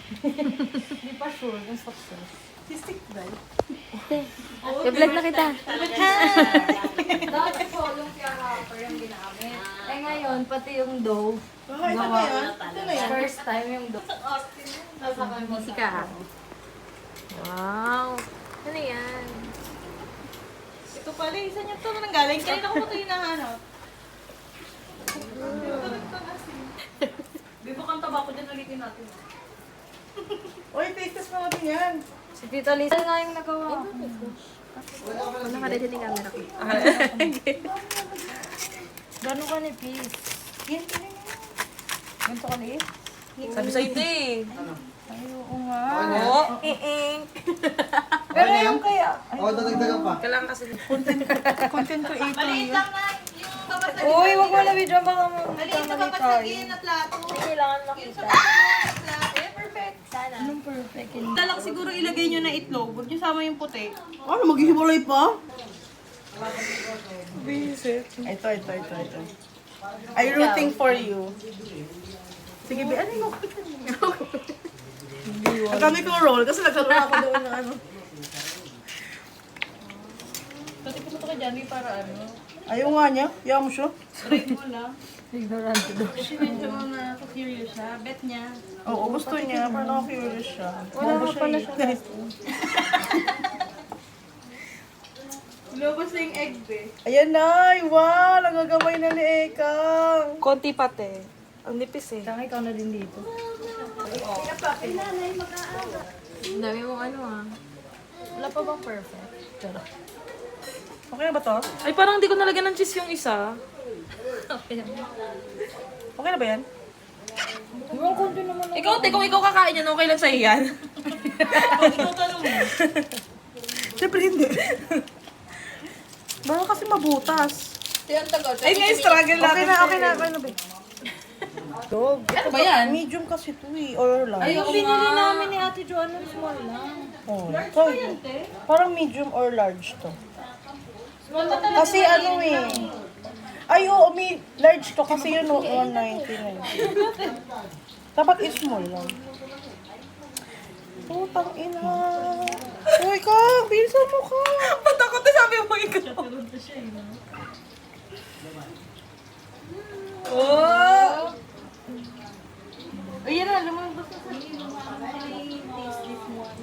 Hindi pa sure kung success. Stick dry. I-vlog na kita. Dati po, yung pure wrapper yung ginamit. Eh ngayon, pati yung dough. Ito na yan. Ito na yan. First time yung dough. Nasa kami Busy ka. Wow. Ano yan? Ito pala, isa niya ito nang galing. Kanina ko ito hinahanap. Bibo kang tabako dyan, ulitin natin. Uy, taste test pa natin yan. Si Tita Lisa nga yung nagawa. Ano ka din yung camera ko? Gano'n ka ni Peace? Yan, yan. Ganito ka ni? Sabi sa'yo ito eh. Ay, oo nga. Oo. Pero yung kaya... Oo, dadagdagan pa. Kailangan kasi. Content creator yun. Uy, wag mo labi dyan, baka magkamali tayo. na plato. Kailangan makita. Sana. Anong perfect? Talak siguro ilagay nyo na itlog. Huwag nyo sama yung puti. Ano, maghihiwalay pa? Visit. Ito. I'm rooting for you. Sige, ano yung ang kami kong roll kasi nagkaroon ako doon ng ano. Pati ko ito kay Johnny para ano. Ayaw nga niya. Ayaw mo siya. Try mo na. Ignorante daw. Kasi medyo na-curious siya. Bet niya. Oo, gusto niya. Parang na-curious siya. Wala ka pala siya. Lumabas na yung egg, be. Ayan na! Wow! Nagagamay na ni Eka. Konti pati. Ang nipis eh. Saka ikaw na din dito. Ang dami mong ano ah. Wala pa bang perfect? Pero. Okay na ba to? Ay, parang hindi ko nalagyan ng cheese yung isa. Okay na ba yan? Yung konti naman. Ikaw, kung ikaw kakain yan, okay lang sa'yo yan. Ikaw tanong mo. Siyempre hindi. Baka kasi mabutas. Yan tagal. Ay, nga struggle natin. Okay na, be. Dog. Ano ba yan? Medium kasi ito eh. Or large. Ay, yung binili namin ni Ate Joanna, small lang. Oh. So, parang medium or large to. Kasi ano eh. Ay, oo, may large to kasi yun, 199. Dapat small lang. Putang ina. Uy, Kang, bilisan mo ka. Patakot na sabi mo ikaw. Oh! Ay, yan na, lumabas na sa taste this one.